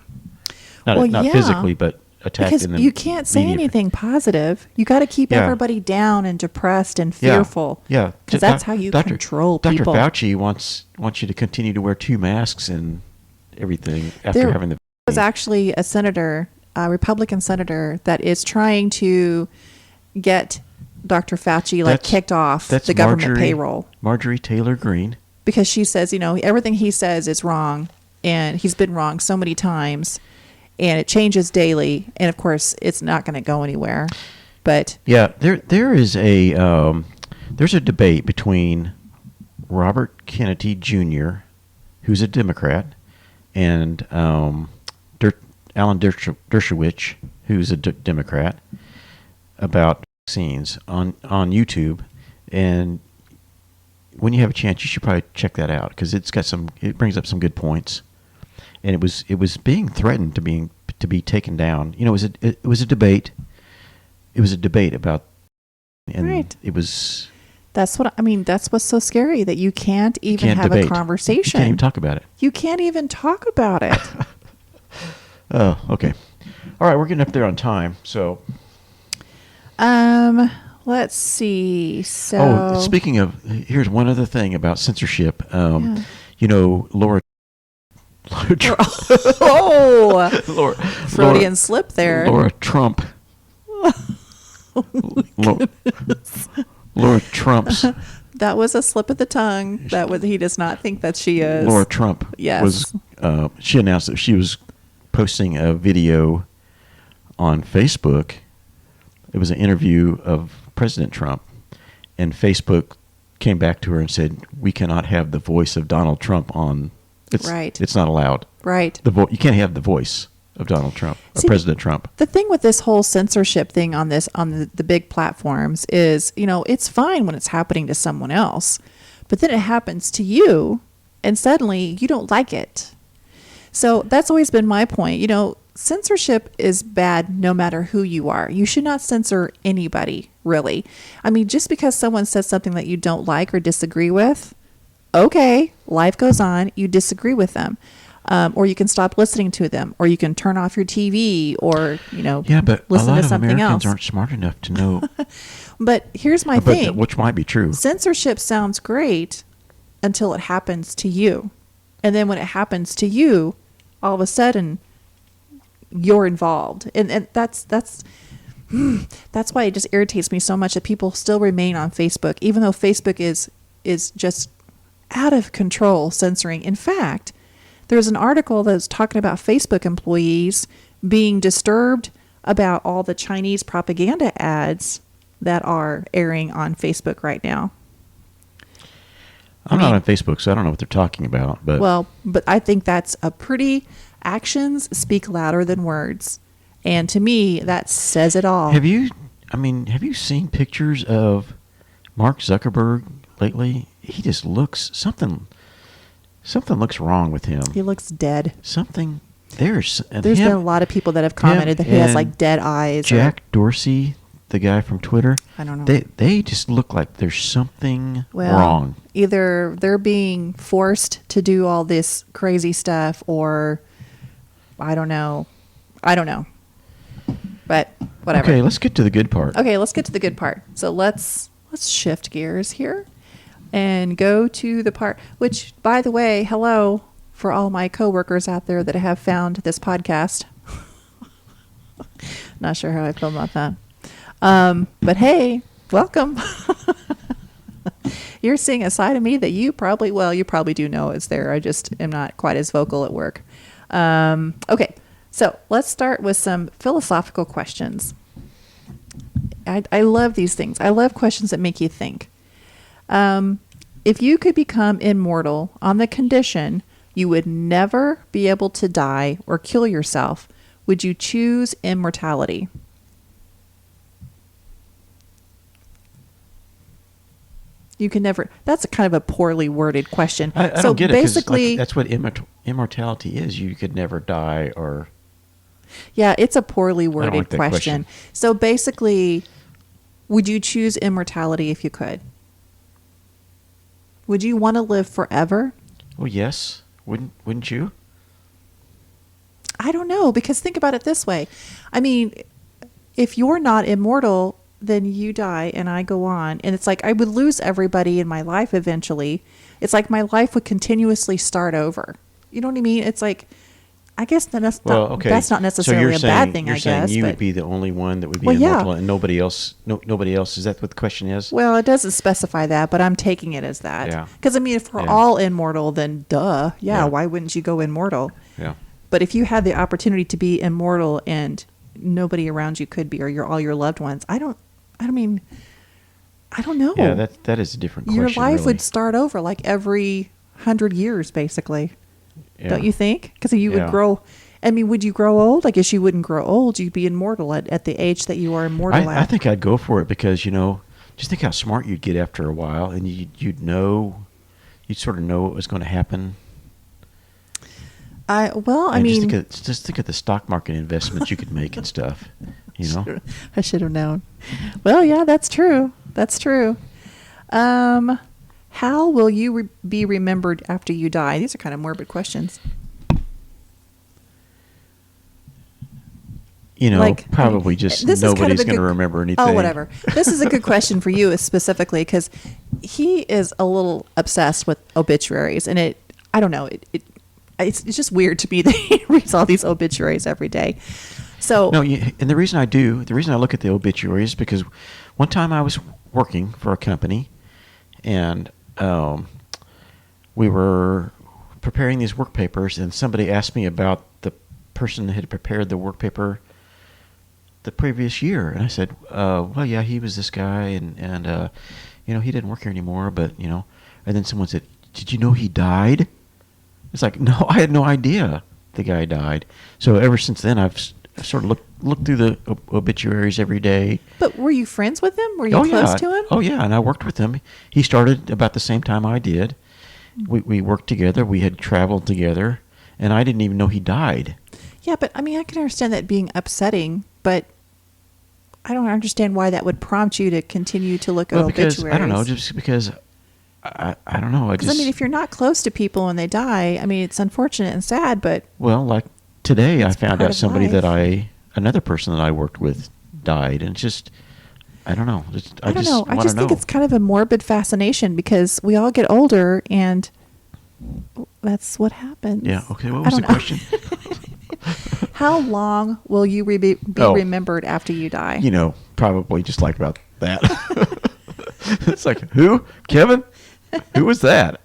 Not physically, but attacked because in the you can't say media. Anything positive. You got to keep everybody down and depressed and fearful. Yeah, because that's how you control people. Dr. Fauci wants you to continue to wear 2 masks and everything after having the vaccine. There was actually a senator, a Republican senator, that is trying to get Dr. Fauci kicked off the government payroll. Marjorie Taylor Greene. Because she says, everything he says is wrong, and he's been wrong so many times, and it changes daily, and of course it's not going to go anywhere. But yeah, there is there's a debate between Robert Kennedy Jr., who's a Democrat, and Alan Dershowitz, who's a Democrat, about vaccines on YouTube. And when you have a chance, you should probably check that out because it brings up some good points. And it was being threatened to be taken down. It was a debate. It was a debate about, and right. It was. That's what I mean. That's what's so scary, that you can't even have debate. A conversation. You can't even talk about it. You can't even talk about it. Oh, okay. All right, we're getting up there on time, so. Let's see. So. Speaking of, here's one other thing about censorship. Laura. Freudian slip there. Laura Trump. Laura Trump's. That was a slip of the tongue. He does not think that she is. Laura Trump. Yes. She announced that she was posting a video on Facebook. It was an interview of President Trump, and Facebook came back to her and said, "We cannot have the voice of Donald Trump on." Right. It's not allowed. Right. You can't have the voice of Donald Trump, or President Trump. The thing with this whole censorship thing on the big platforms is, it's fine when it's happening to someone else, but then it happens to you, and suddenly you don't like it. So that's always been my point. Censorship is bad no matter who you are. You should not censor anybody, really. I mean, just because someone says something that you don't like or disagree with, okay, life goes on. You disagree with them. Or you can stop listening to them, or you can turn off your TV, or, but listen a lot to of something Americans else. aren't smart enough to know. But here's my thing. Which might be true. Censorship sounds great until it happens to you. And then when it happens to you, all of a sudden you're involved. And that's why it just irritates me so much that people still remain on Facebook, even though Facebook is just out of control censoring. In fact, there's an article that's talking about Facebook employees being disturbed about all the Chinese propaganda ads that are airing on Facebook right now. I'm not on Facebook, so I don't know what they're talking about. But I think that's actions speak louder than words. And to me, that says it all. Have you seen pictures of Mark Zuckerberg lately? He just looks something looks wrong with him. He looks dead. Something. There's been a lot of people that have commented that he has like dead eyes. Jack Dorsey, the guy from Twitter. I don't know. They just look like there's something wrong. Either they're being forced to do all this crazy stuff, or I don't know. But whatever. Okay, let's get to the good part. Okay, let's get to the good part. So let's shift gears here and go to the part, which, by the way, hello for all my coworkers out there that have found this podcast. Not sure how I feel about that. But hey, welcome. You're seeing a side of me that you probably do know is there. I just am not quite as vocal at work. Okay, so let's start with some philosophical questions. I love these things. I love questions that make you think. If you could become immortal on the condition you would never be able to die or kill yourself, would you choose immortality? You can never. That's a kind of a poorly worded question. I don't get it. Basically, that's what immortality is. You could never die, or yeah, it's a poorly worded question. So basically, would you choose immortality if you could? Would you want to live forever? Well, yes. Wouldn't you? I don't know, because think about it this way. I mean, if you're not immortal, then you die and I go on. And it's like I would lose everybody in my life eventually. It's like my life would continuously start over. You know what I mean? It's like, I guess that's not necessarily a bad thing, I guess. You're saying you would be the only one that would be immortal, and nobody else. Nobody else. Is that what the question is? Well, it doesn't specify that, but I'm taking it as that. Yeah. Because, I mean, if we're all immortal, then duh. Yeah, why wouldn't you go immortal? Yeah. But if you had the opportunity to be immortal and nobody around you could be, or all your loved ones, I don't know. Yeah, that is a different question. Your life really would start over like every 100 years, basically. Yeah. Don't you think? Because you would grow. I mean, would you grow old? I guess you wouldn't grow old. You'd be immortal at the age that you are immortal at. I think I'd go for it because, just think how smart you'd get after a while, and you'd sort of know what was going to happen. I mean, just think of the stock market investments you could make and stuff. I should have known. Well, yeah, that's true. That's true. How will you be remembered after you die? These are kind of morbid questions. Probably just nobody's going to remember anything. Oh, whatever. This is a good question for you specifically because he is a little obsessed with obituaries, and I don't know, it's just weird to me that he reads all these obituaries every day. So no, and the reason I look at the obituaries is because one time I was working for a company, and we were preparing these work papers, and somebody asked me about the person that had prepared the work paper the previous year, and I said, well, yeah, he was this guy, and he didn't work here anymore, but and then someone said, did you know he died? It's like, no, I had no idea the guy died. So ever since then, I've sort of looked through the obituaries every day. But were you friends with him? Were you close to him? Oh, yeah, and I worked with him. He started about the same time I did. We worked together. We had traveled together, and I didn't even know he died. Yeah, but I mean, I can understand that being upsetting, but I don't understand why that would prompt you to continue to look at obituaries. I don't know, just because I don't know. Because, I mean, if you're not close to people when they die, I mean, it's unfortunate and sad, but... Well, like today, I found out somebody another person that I worked with died, and it's just... I don't know. I just think it's kind of a morbid fascination because we all get older and that's what happens. Yeah. Okay. What was the question? How long will you be remembered after you die? Probably just like about that. It's like, who? Kevin? Who was that?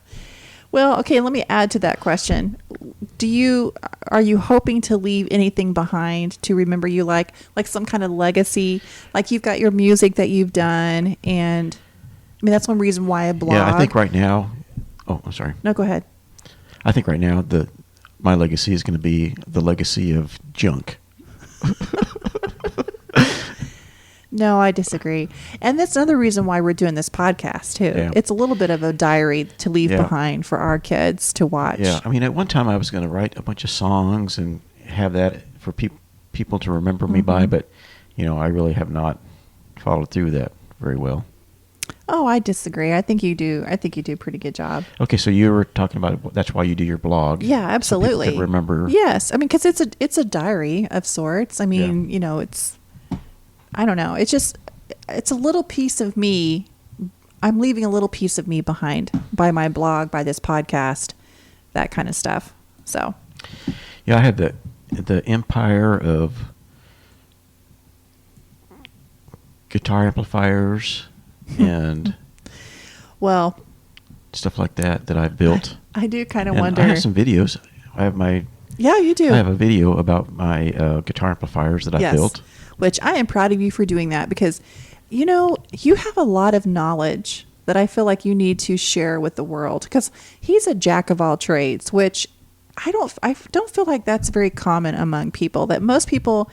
Well, okay, let me add to that question. Are you hoping to leave anything behind to remember you, like some kind of legacy? Like you've got your music that you've done, and I mean that's one reason why I blog. Yeah, I think right now. Oh, I'm sorry. No, go ahead. I think right now my legacy is going to be the legacy of junk. No, I disagree. And that's another reason why we're doing this podcast, too. Yeah. It's a little bit of a diary to leave Yeah. behind for our kids to watch. Yeah, I mean, at one time I was going to write a bunch of songs and have that for people to remember me by, but, I really have not followed through that very well. Oh, I disagree. I think you do. I think you do a pretty good job. Okay, so you were talking about that's why you do your blog. Yeah, absolutely. So people can remember. Yes, I mean, because it's a diary of sorts. I mean, it's, I don't know. It's a little piece of me. I'm leaving a little piece of me behind by my blog, by this podcast, that kind of stuff. So. Yeah, I had the empire of guitar amplifiers and well, stuff like that I've built. I do kind of And wonder. I have some videos. Yeah, you do. I have a video about my guitar amplifiers that I built. Which I am proud of you for doing that because, you have a lot of knowledge that I feel like you need to share with the world because he's a jack of all trades, which I don't feel like that's very common among people. That most people,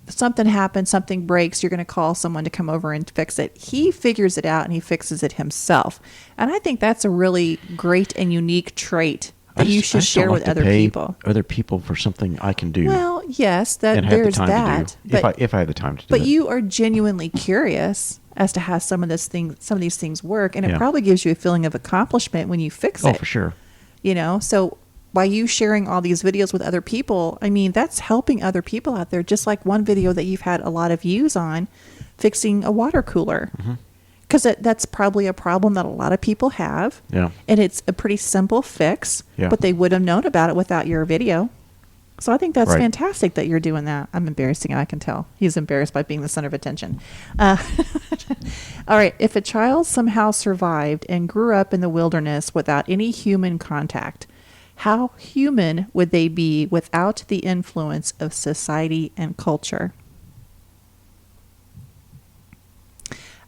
something happens, something breaks, you're going to call someone to come over and fix it. He figures it out and he fixes it himself. And I think that's a really great and unique trait that you should share with other people. Other people for something I can do. Well, yes, and there's have the time that. to do, But if I have the time to do it. But you are genuinely curious as to how some of these things work, and it probably gives you a feeling of accomplishment when you fix it. Oh, for sure. So by you sharing all these videos with other people, I mean, that's helping other people out there. Just like one video that you've had a lot of views on, fixing a water cooler. Because that's probably a problem that a lot of people have. Yeah. And it's a pretty simple fix, but they would have known about it without your video. So I think that's fantastic that you're doing that. I'm embarrassing him, I can tell. He's embarrassed by being the center of attention. All right. If a child somehow survived and grew up in the wilderness without any human contact, how human would they be without the influence of society and culture?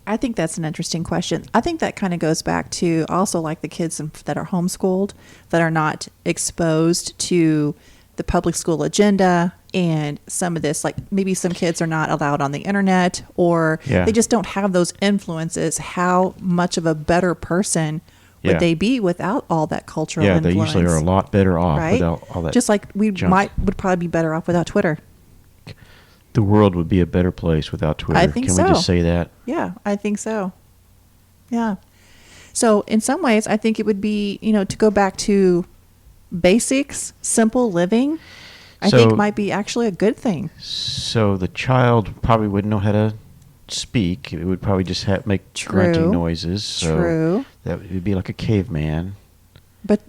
I think that's an interesting question. I think that kind of goes back to also like the kids that are homeschooled, that are not exposed to the public school agenda and some of this, like maybe some kids are not allowed on the internet or they just don't have those influences. How much of a better person would they be without all that cultural influence? Yeah, they usually are a lot better off without all that. Just like we junk. would probably be better off without Twitter. The world would be a better place without Twitter. I think Can so. we just say that? Yeah, I think so. Yeah. So in some ways, I think it would be, to go back to basics, simple living, I think might be actually a good thing. So the child probably wouldn't know how to speak. It would probably just make grunting noises. So True. That would be like a caveman. But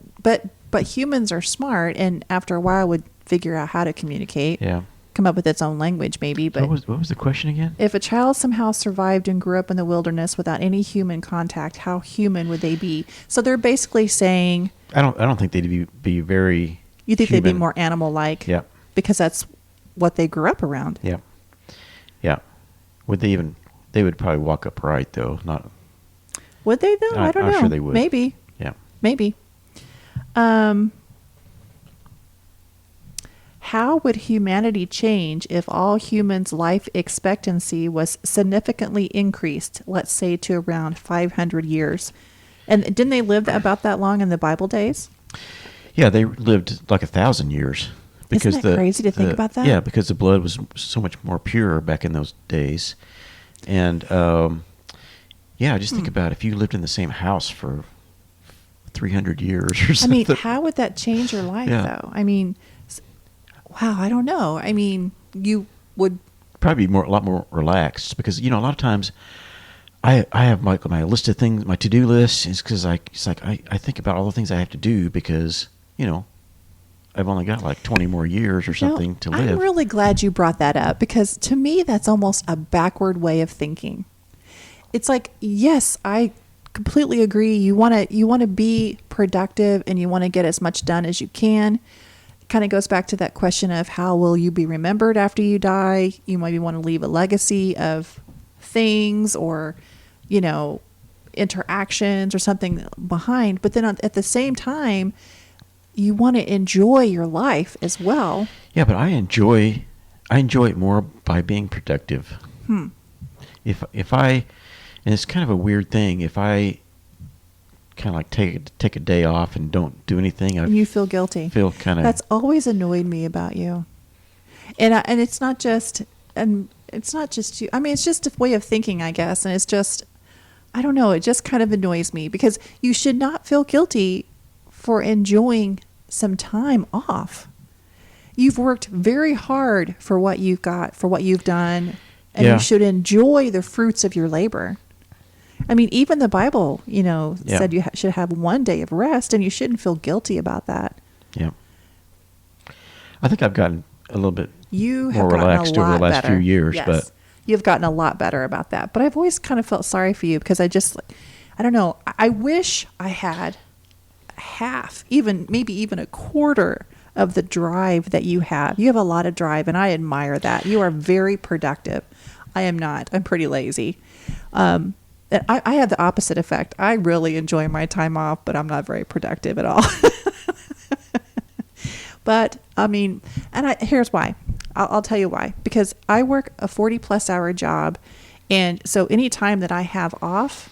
humans are smart, and after a while would figure out how to communicate. Yeah. Come up with its own language, maybe. But what was the question again? If a child somehow survived and grew up in the wilderness without any human contact, how human would they be? So they're basically saying, I don't think they'd be very. You think human. they'd be more animal-like? Yeah. Because that's what they grew up around. Yeah. Yeah. Would they even? They would probably walk upright though. Not. Would they though? I don't know. I'm sure they would. Maybe. Yeah. Maybe. How would humanity change if all humans' life expectancy was significantly increased, let's say to around 500 years? And didn't they live about that long in the Bible days? Yeah, they lived like 1,000 years. Because Isn't that crazy to think about that? Yeah, because the blood was so much more pure back in those days. And, just think about if you lived in the same house for 300 years or something. I mean, how would that change your life, though? I mean, wow, I don't know. I mean, you would probably be a lot more relaxed because a lot of times I have my list of things, my to-do list is because I think about all the things I have to do because I've only got like 20 more years or something to live. I'm really glad you brought that up because to me that's almost a backward way of thinking. It's like, yes, I completely agree. You want to be productive and you want to get as much done as you can. Kind of goes back to that question of how will you be remembered after you die? You maybe want to leave a legacy of things or, interactions or something behind. But then at the same time, you want to enjoy your life as well. Yeah, but I enjoy it more by being productive. if I, and it's kind of a weird thing, if I kind of like take a day off and don't do anything, You feel guilty. feel kind of. That's always annoyed me about you. And it's not just you. I mean, it's just a way of thinking, I guess. And it's just, I don't know. It just kind of annoys me because you should not feel guilty for enjoying some time off. You've worked very hard for what you've got, for what you've done, and Yeah. you should enjoy the fruits of your labor. I mean, even the Bible, said you should have one day of rest, and you shouldn't feel guilty about that. Yeah. I think I've gotten a little bit You have more gotten relaxed a lot over the last better. few years, Yes. but You've gotten a lot better about that. But I've always kind of felt sorry for you because I don't know. I wish I had half, maybe even a quarter of the drive that you have. You have a lot of drive, and I admire that. You are very productive. I am not. I'm pretty lazy. And I have the opposite effect. I really enjoy my time off, but I'm not very productive at all. But I mean, here's why. I'll tell you why. Because I work a 40+ hour job, and so any time that I have off,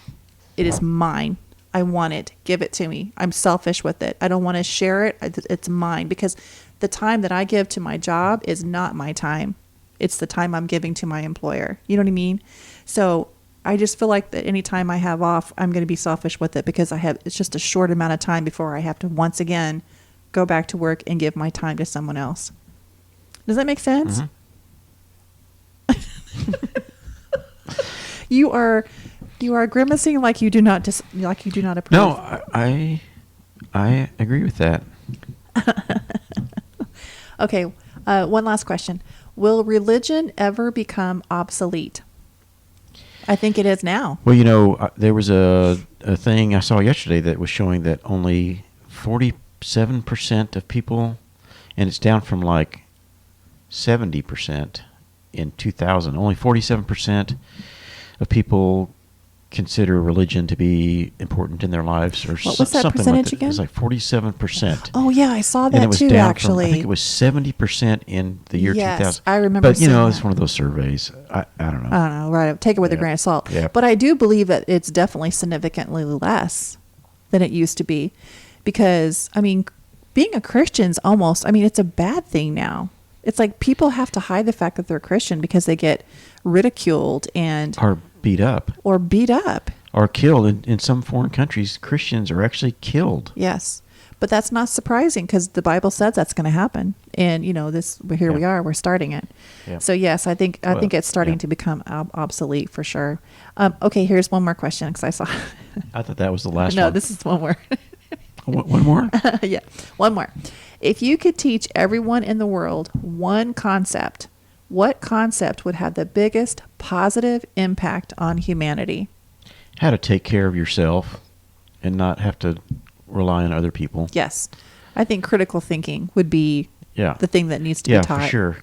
it is mine. I want it. Give it to me. I'm selfish with it. I don't want to share it. It's mine because the time that I give to my job is not my time. It's the time I'm giving to my employer. You know what I mean? So I just feel like that any time I have off, I'm going to be selfish with it because it's just a short amount of time before I have to once again go back to work and give my time to someone else. Does that make sense? Mm-hmm. You are grimacing like you do not approve. no, I agree with that. Okay, one last question. Will religion ever become obsolete? I think it is now. Well, there was a thing I saw yesterday that was showing that only 47% of people, and it's down from like 70% in 2000. Only 47% of people consider religion to be important in their lives, or What was that something percentage like that. again? It was like 47%. Oh yeah, I saw And that it was too. down Actually, from, I think it was 70% in the year Yes, 2000. I remember But seeing it's that. one of those surveys. I don't know. I don't know. Right, take it with a Yeah. grain of salt. Yeah. But I do believe that it's definitely significantly less than it used to be, because I mean, being a Christian's almost. I mean, it's a bad thing now. It's like people have to hide the fact that they're Christian because they get ridiculed and Or beat up. or beat up. Or killed. In some foreign countries, Christians are actually killed. Yes. But that's not surprising because the Bible says that's going to happen. And, we are, we're starting it. Yeah. So, yes, I think it's starting yeah. to become obsolete for sure. Okay, here's one more question because I saw. I thought that was the last No, one. this is one more. One more? Yeah, one more. If you could teach everyone in the world one concept, what concept would have the biggest positive impact on humanity? How to take care of yourself and not have to rely on other people. Yes. I think critical thinking would be Yeah. the thing that needs to be taught. Yeah, for sure.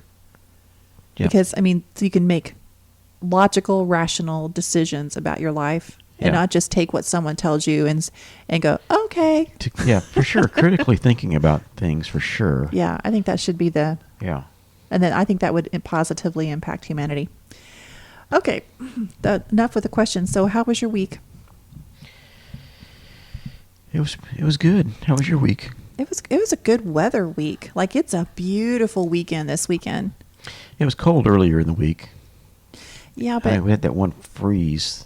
Yeah. Because, I mean, so you can make logical, rational decisions about your life and Yeah. not just take what someone tells you and go, okay. Yeah, for sure. Critically thinking about things, for sure. Yeah, I think that should be Yeah. and then I think that would positively impact humanity. Okay, enough with the questions. So how was your week? It was good. How was your week? It was a good weather week. Like, it's a beautiful weekend this weekend. It was cold earlier in the week. Yeah, but We had that one freeze.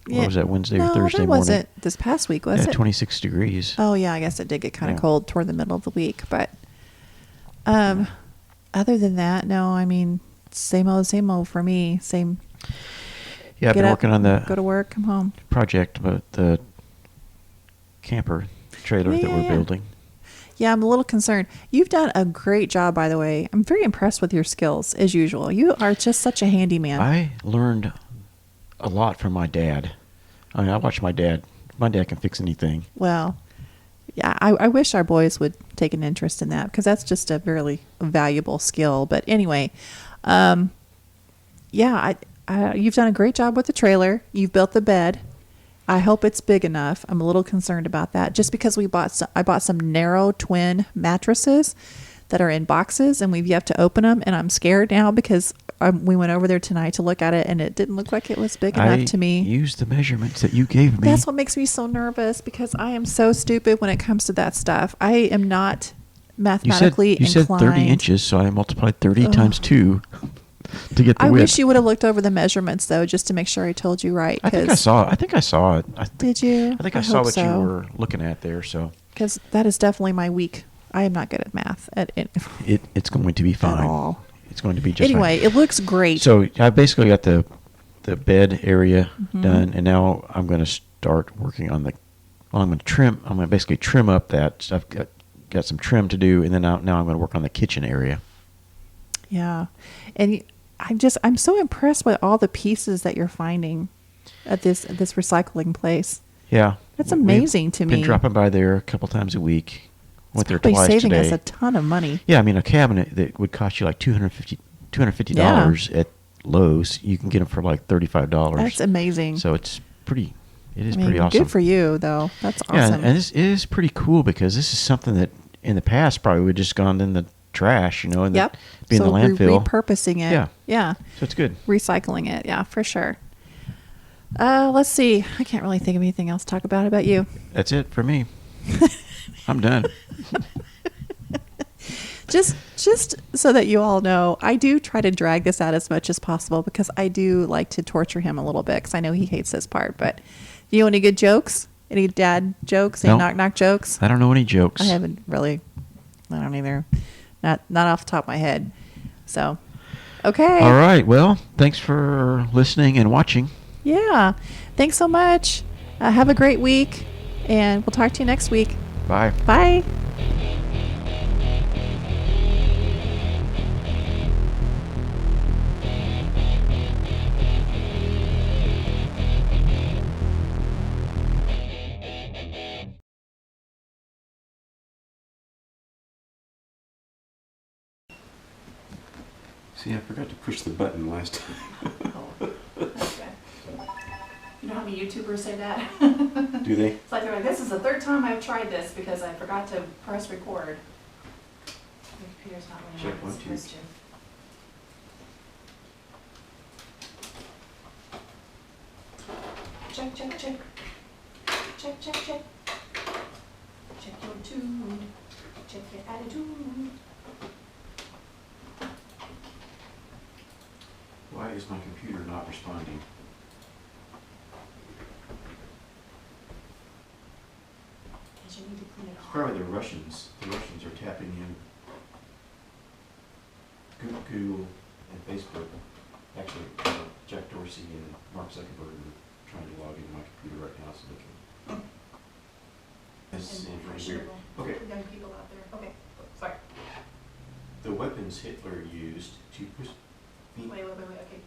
yeah, What was that, Wednesday or no, Thursday that morning? wasn't this past week, was Yeah, it? 26 degrees. Oh yeah, I guess it did get kind of Yeah. cold toward the middle of the week, but other than that, no. I mean, same old for me. Same. Yeah, I've Get been up, working on the go to work, come home. project about the camper trailer that we're Yeah. building. Yeah, I'm a little concerned. You've done a great job, by the way. I'm very impressed with your skills, as usual. You are just such a handyman. I learned a lot from my dad. I mean, I watched my dad. My dad can fix anything. Well, yeah, I wish our boys would take an interest in that because that's just a really valuable skill. But anyway, yeah, you've done a great job with the trailer. You've built the bed. I hope it's big enough. I'm a little concerned about that just because I bought some narrow twin mattresses that are in boxes and we've yet to open them. And I'm scared now because we went over there tonight to look at it, and it didn't look like it was big enough to me. I used the measurements that you gave me. That's what makes me so nervous, because I am so stupid when it comes to that stuff. I am not mathematically inclined. You said 30 inches, so I multiplied 30 times 2 to get the I width. wish you would have looked over the measurements, though, just to make sure I told you right. I think I saw it. Did you? I think I saw what you were looking at there. So because that is definitely my weak. I am not good at math. It's going to be fine. At all. It's going to be just anyway. fine. It looks great. So I basically got the bed area done, and now I'm going to start working on the. Well, I'm going to trim. I'm going to basically trim up that. I've got some trim to do, and then now I'm going to work on the kitchen area. Yeah, and I'm so impressed with all the pieces that you're finding at this recycling place. Yeah, that's amazing to me. Been dropping by there a couple times a week. Went there twice saving today. us a ton of money. Yeah, I mean, a cabinet that would cost you like $250 at Lowe's, you can get them for like $35. That's amazing. So it's pretty. It is pretty awesome. Good for you, though. That's awesome. Yeah, and it is pretty cool, because this is something that in the past probably would have just gone in the trash, and be in the landfill. Repurposing it. Yeah. So it's good. Recycling it. Yeah, for sure. Let's see. I can't really think of anything else to talk about you. That's it for me. I'm done. Just so that you all know, I do try to drag this out as much as possible, because I do like to torture him a little bit, because I know he hates this part. But do you know any good jokes? Any dad jokes? Any knock jokes? I don't know any jokes. I haven't really. I don't either. Not off the top of my head. So, okay. All right. Well, thanks for listening and watching. Yeah. Thanks so much. Have a great week, and we'll talk to you next week. Bye. Bye. See, I forgot to push the button last time. Oh, okay. You know how many YouTubers say that? Do they? It's like they're like, this is the third time I've tried this because I forgot to press record. My computer's not really Check what it's 1, 2. supposed to. Check, check, check. Check, check, check. Check your tune. Check your attitude. Why is my computer not responding? Because you need to clean it It's off. probably the Russians. The Russians are tapping in. Google and Facebook. Actually, Jack Dorsey and Mark Zuckerberg are trying to log into my computer right now, so they can. This is weird. Okay. Young people out there. Okay. Sorry. The weapons Hitler used to push. Wait. Okay.